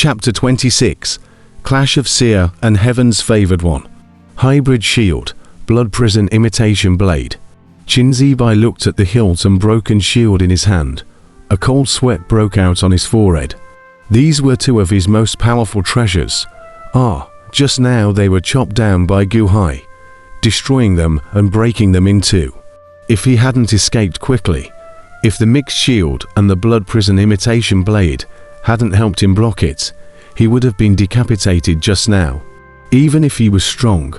Chapter 26. Clash of Seer and Heaven's Favoured One. Hybrid shield, blood prison imitation blade. Qin Zibai looked at the hilt and broken shield in his hand. A cold sweat broke out on his forehead. These were two of his most powerful treasures. Just now they were chopped down by Gu Hai, destroying them and breaking them in two. If he hadn't escaped quickly, if the mixed shield and the blood prison imitation blade hadn't helped him block it, he would have been decapitated just now. Even if he was strong,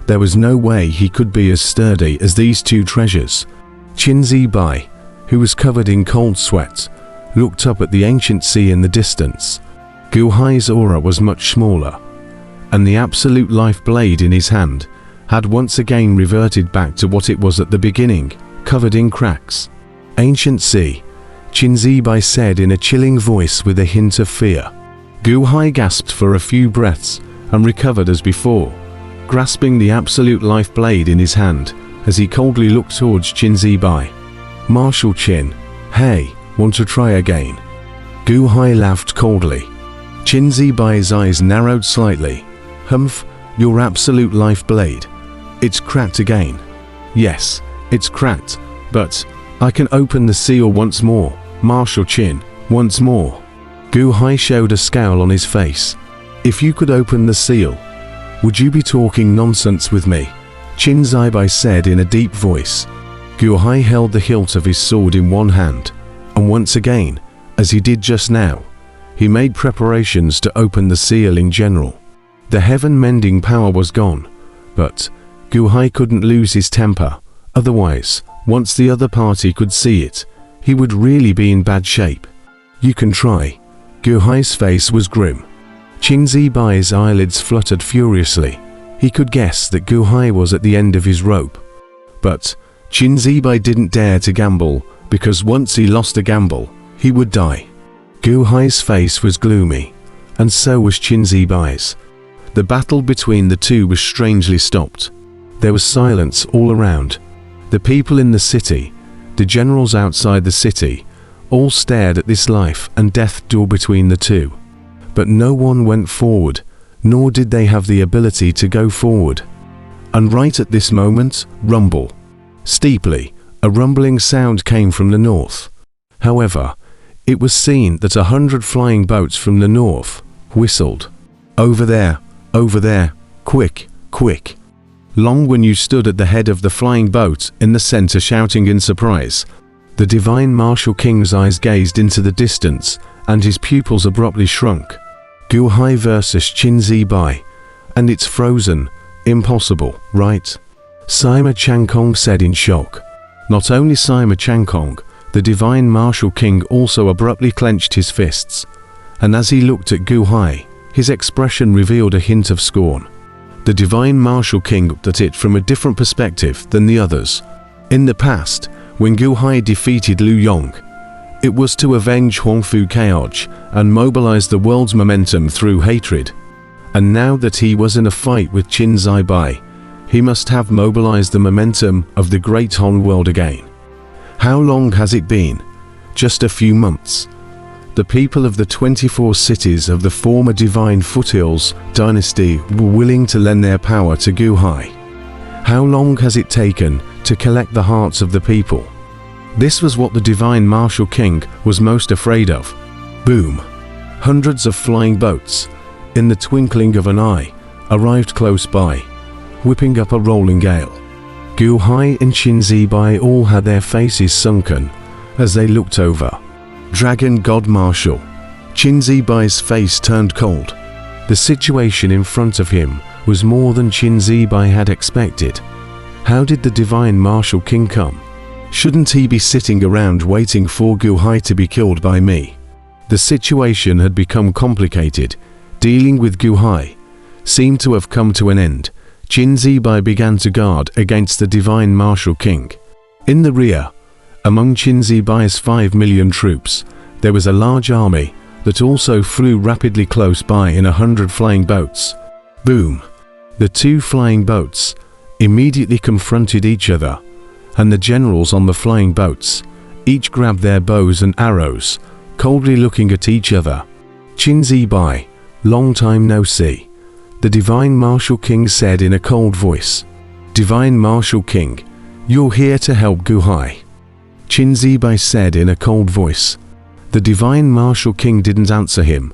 there was no way he could be as sturdy as these two treasures. Qin Zibai, who was covered in cold sweat, looked up at the ancient sea in the distance. Gu Hai's aura was much smaller, and the absolute life blade in his hand had once again reverted back to what it was at the beginning, covered in cracks. Ancient sea, Qin Zibai said in a chilling voice with a hint of fear. Gu Hai gasped for a few breaths and recovered as before, grasping the absolute life blade in his hand as he coldly looked towards Qin Zibai. Martial Qin, hey, want to try again? Gu Hai laughed coldly. Qin Zibai's eyes narrowed slightly. Humph, your absolute life blade. It's cracked again. Yes, it's cracked, but I can open the seal once more, Martial Qin, once more. Gu Hai showed a scowl on his face. If you could open the seal, would you be talking nonsense with me? Qin Zibai said in a deep voice. Gu Hai held the hilt of his sword in one hand, and once again, as he did just now, he made preparations to open the seal in general. The heaven-mending power was gone, but Gu Hai couldn't lose his temper. Otherwise, once the other party could see it, he would really be in bad shape. You can try. Gu Hai's face was grim. Qin Zibai's eyelids fluttered furiously. He could guess that Gu Hai was at the end of his rope. But Qin Zibai didn't dare to gamble, because once he lost a gamble, he would die. Gu Hai's face was gloomy, and so was Qin Zibai's. The battle between the two was strangely stopped. There was silence all around. The people in the city, the generals outside the city, all stared at this life and death duel between the two. But no one went forward, nor did they have the ability to go forward. And right at this moment, rumble. Steeply, a rumbling sound came from the north. However, it was seen that 100 flying boats from the north whistled. Over there, quick, quick. Long when you stood at the head of the flying boat in the center shouting in surprise. The divine martial king's eyes gazed into the distance, and his pupils abruptly shrunk. Gu Hai versus Qin Zibai. And it's frozen. Impossible, right? Sima Changkong said in shock. Not only Sima Changkong, the divine martial king also abruptly clenched his fists. And as he looked at Gu Hai, his expression revealed a hint of scorn. The divine martial king looked at it from a different perspective than the others. In the past, when Gu Hai defeated Liu Yong, it was to avenge Huangfu chaos and mobilize the world's momentum through hatred. And now that he was in a fight with Qin Zibai, he must have mobilized the momentum of the great Han world again. How long has it been? Just a few months. The people of the 24 cities of the former Divine Foothills dynasty were willing to lend their power to Gu Hai. How long has it taken to collect the hearts of the people? This was what the divine martial king was most afraid of. Boom! Hundreds of flying boats, in the twinkling of an eye, arrived close by, whipping up a rolling gale. Gu Hai and Qin Zibai all had their faces sunken as they looked over. Dragon God Martial. Qin Zibai's face turned cold. The situation in front of him was more than Qin Zibai had expected. How did the divine martial king come? Shouldn't he be sitting around waiting for Gu Hai to be killed by me? The situation had become complicated. Dealing with Gu Hai seemed to have come to an end. Qin Zibai began to guard against the divine martial king. In the rear, among Qin Zibai's 5 million troops, there was a large army that also flew rapidly close by in 100 flying boats. Boom! The two flying boats immediately confronted each other, and the generals on the flying boats each grabbed their bows and arrows, coldly looking at each other. Qin Zibai, Long time no see, the Divine Martial King said in a cold voice. Divine Martial King, you're here to help Guhai. Qin Zibai said in a cold voice. The Divine Martial King didn't answer him,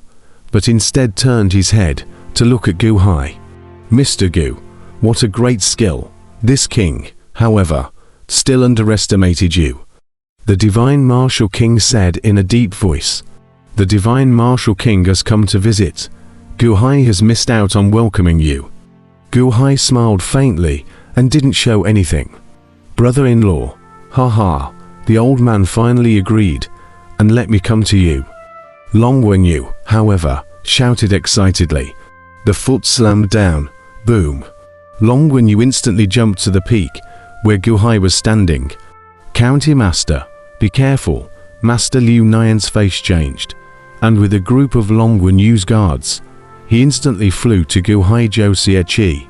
but instead turned his head to look at Guhai. Mr. Gu, what a great skill. This king, however, still underestimated you. The Divine Martial King said in a deep voice. The Divine Martial King has come to visit. Guhai has missed out on welcoming you. Guhai smiled faintly and didn't show anything. Brother-in-law, haha, the old man finally agreed and let me come to you. Long Wenyu, however, shouted excitedly. The foot slammed down. Boom. Long Wenyu instantly jumped to the peak where Guhai was standing. County Master, be careful. Master Liu Nian's face changed, and with a group of Long Wenyu's guards, he instantly flew to Guhai Josier Chi.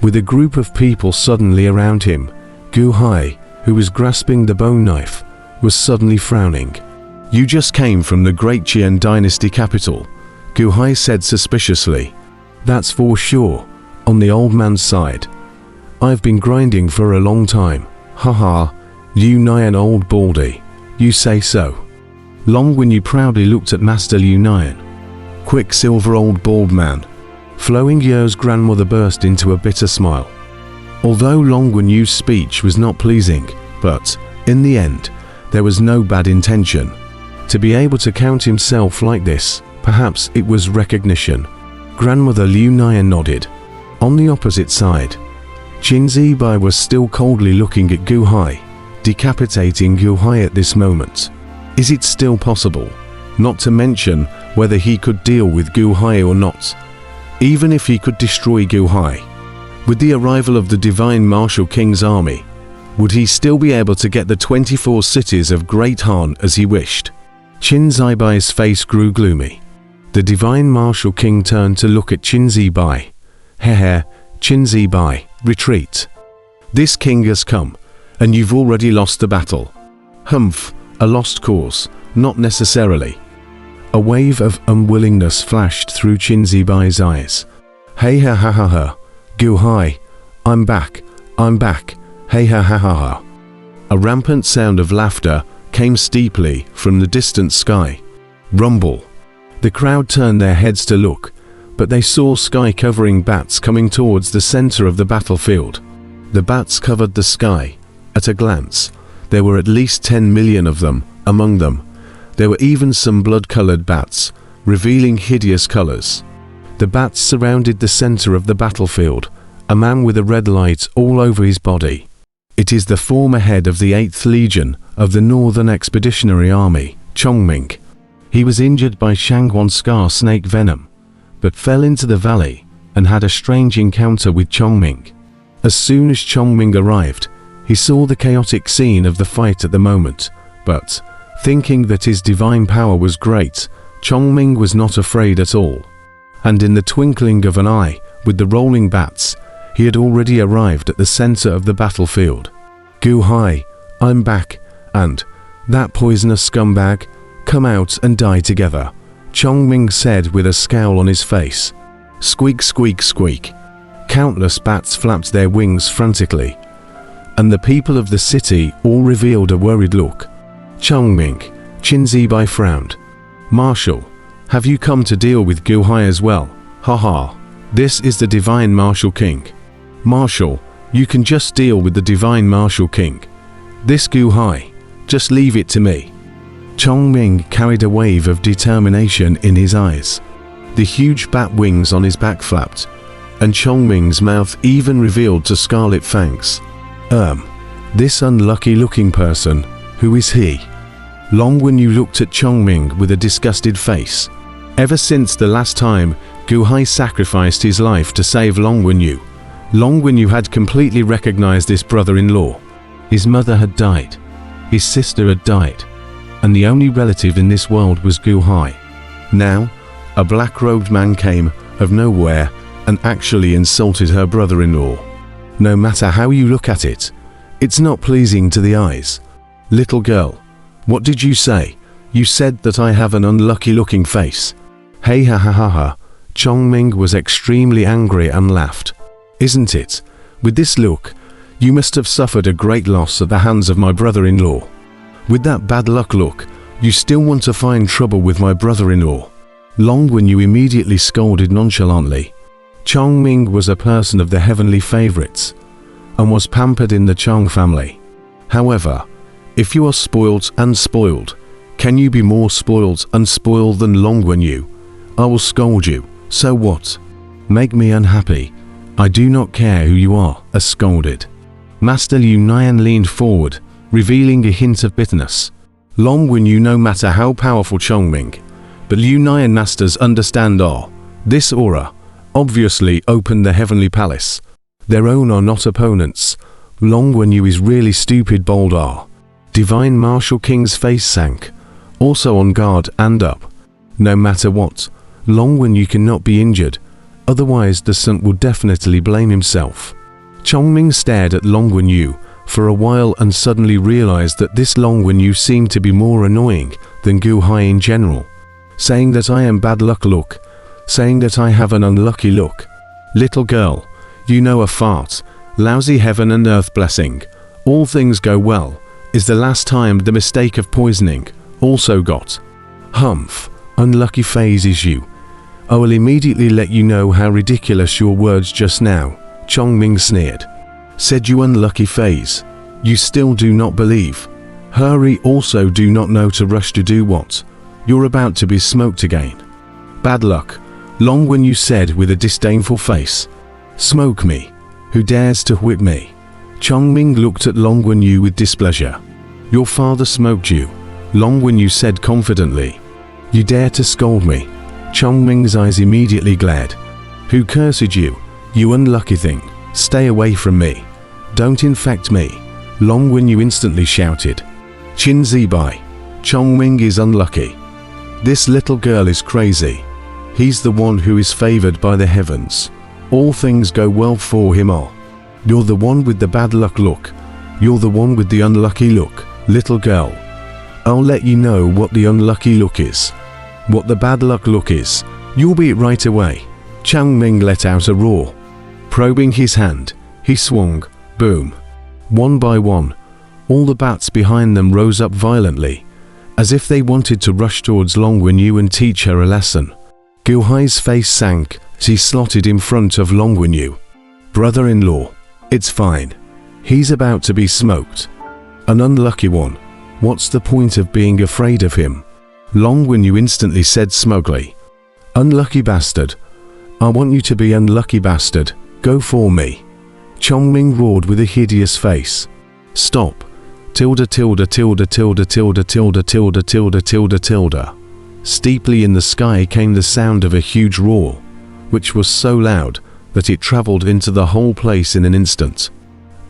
With a group of people suddenly around him, Guhai, who was grasping the bone knife, was suddenly frowning. You just came from the Great Qian Dynasty capital, Guhai said suspiciously. That's for sure, on the old man's side. I've been grinding for a long time, haha, Liu Nian old baldy, you say so. Long Wenyu proudly looked at Master Liu Nian. Quicksilver old bald man. Flowing Yeo's grandmother burst into a bitter smile. Although Long Wenyu's speech was not pleasing, but, in the end, there was no bad intention. To be able to count himself like this, perhaps it was recognition. Grandmother Liu Nian nodded. On the opposite side, Qin Zibai was still coldly looking at Guhai, decapitating Guhai at this moment. Is it still possible? Not to mention whether he could deal with Guhai or not. Even if he could destroy Guhai, with the arrival of the Divine Martial King's army, would he still be able to get the 24 cities of Great Han as he wished? Qin Zibai's face grew gloomy. The Divine Martial King turned to look at Qin Zibai. Hehe, Qin Zibai, retreat. This king has come, and you've already lost the battle. Humph, a lost cause, not necessarily. A wave of unwillingness flashed through Qin Zibai's eyes. Hey ha ha ha ha, Guhai, I'm back, hey ha ha ha ha. A rampant sound of laughter came steeply from the distant sky. Rumble. The crowd turned their heads to look, but they saw sky-covering bats coming towards the center of the battlefield. The bats covered the sky. At a glance, there were at least 10 million of them. Among them, there were even some blood-colored bats, revealing hideous colors. The bats surrounded the center of the battlefield, a man with a red light all over his body. It is the former head of the 8th Legion of the Northern Expeditionary Army, Chongming. He was injured by Shanghuan Scar snake venom, but fell into the valley and had a strange encounter with Chongming. As soon as Chongming arrived, he saw the chaotic scene of the fight at the moment, but, thinking that his divine power was great, Chongming was not afraid at all. And in the twinkling of an eye, with the rolling bats, he had already arrived at the center of the battlefield. Guhai, I'm back, and, that poisonous scumbag, come out and die together, Chongming said with a scowl on his face. Squeak, squeak, squeak. Countless bats flapped their wings frantically, and the people of the city all revealed a worried look. Chongming, Qin Zibai frowned. Marshal, have you come to deal with Guhai as well? Haha, this is the Divine Martial King. Marshal, you can just deal with the Divine Martial King. This Guhai, just leave it to me. Chongming carried a wave of determination in his eyes. The huge bat wings on his back flapped, and Chongming's mouth even revealed to scarlet fangs. This unlucky-looking person, who is he? Long Wenyu looked at Chongming with a disgusted face. Ever since the last time Guhai sacrificed his life to save Long Wenyu had completely recognized this brother-in-law. His mother had died, his sister had died, and the only relative in this world was Guhai. Now, a black-robed man came of nowhere and actually insulted her brother-in-law. No matter how you look at it, it's not pleasing to the eyes. Little girl, what did you say? You said that I have an unlucky-looking face. Hey ha ha ha ha, Chongming was extremely angry and laughed. Isn't it? With this look, you must have suffered a great loss at the hands of my brother-in-law. With that bad luck look, you still want to find trouble with my brother-in-law. Long Wenyu immediately scolded nonchalantly. Chongming was a person of the heavenly favorites, and was pampered in the Chong family. However, if you are spoilt and spoiled, can you be more spoilt and spoiled than Long Wenyu? I will scold you, so what? Make me unhappy. I do not care who you are, as scolded. Master Liu Nian leaned forward, revealing a hint of bitterness. Long Wenyu, no matter how powerful Chongming, but Liu Nian masters understand this aura, obviously opened the heavenly palace. Their own are not opponents. Long Wenyu is really stupid bold Divine Martial King's face sank, also on guard and up. No matter what, Long Wenyu cannot be injured, otherwise the son will definitely blame himself. Chongming stared at Long Wenyu for a while and suddenly realized that this Long Wenyu seemed to be more annoying than Gu Hai in general. Saying that I am bad luck look, saying that I have an unlucky look. Little girl, you know a fart, lousy heaven and earth blessing, all things go well, is the last time the mistake of poisoning also got. Humph, unlucky phase is you. I will immediately let you know how ridiculous your words just now, Chongming sneered. Said you unlucky phase. You still do not believe. Hurry, also do not know to rush to do what? You're about to be smoked again. Bad luck, Long Wenyu said with a disdainful face. Smoke me. Who dares to whip me? Chongming looked at Long Wenyu with displeasure. Your father smoked you, Long Wenyu said confidently. You dare to scold me? Chongming's eyes immediately glared. Who cursed you, you unlucky thing? Stay away from me. Don't infect me, Long Wenyu instantly shouted. Qin Zibai. Chongming is unlucky. This little girl is crazy. He's the one who is favored by the heavens. All things go well for him You're the one with the bad luck look. You're the one with the unlucky look, little girl. I'll let you know what the unlucky look is. What the bad luck look is, you'll be it right away. Chongming let out a roar. Probing his hand, he swung, boom. One by one, all the bats behind them rose up violently, as if they wanted to rush towards Long Wenyu and teach her a lesson. Gu Hai's face sank as he slotted in front of Long Wenyu. Brother-in-law, it's fine. He's about to be smoked. An unlucky one. What's the point of being afraid of him? Long Wenyu instantly said smugly. Unlucky bastard. I want you to be unlucky bastard. Go for me. Chongming roared with a hideous face. Stop. Tilde tilde tilde tilde tilde tilde tilde tilde tilde tilde. Steeply in the sky came the sound of a huge roar, which was so loud that it travelled into the whole place in an instant.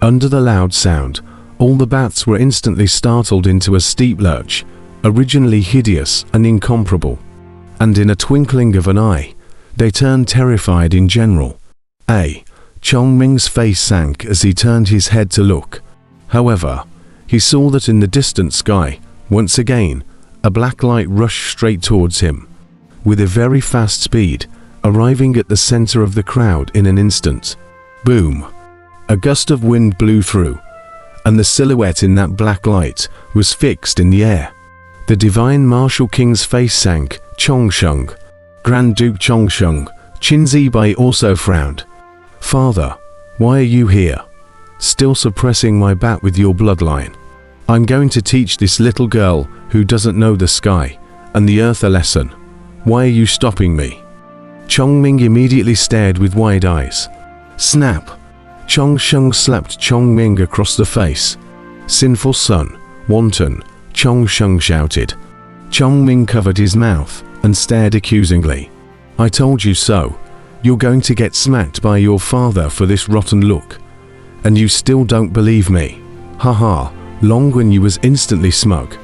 Under the loud sound, all the bats were instantly startled into a steep lurch, originally hideous and incomparable, and in a twinkling of an eye, they turned terrified in general. Chongming's face sank as he turned his head to look. However, he saw that in the distant sky, once again, a black light rushed straight towards him, with a very fast speed, arriving at the center of the crowd in an instant. Boom! A gust of wind blew through, and the silhouette in that black light was fixed in the air. The Divine Martial King's face sank. Chongsheng, Grand Duke Chongsheng, Qin Zibai also frowned. Father, why are you here? Still suppressing my bat with your bloodline. I'm going to teach this little girl who doesn't know the sky and the earth a lesson. Why are you stopping me? Chongming immediately stared with wide eyes. Snap! Chongsheng slapped Chongming across the face. Sinful son, wanton, Chongsheng shouted. Chongming covered his mouth and stared accusingly. I told you so. You're going to get smacked by your father for this rotten look. And you still don't believe me. Haha, Long Wenyu was instantly smug.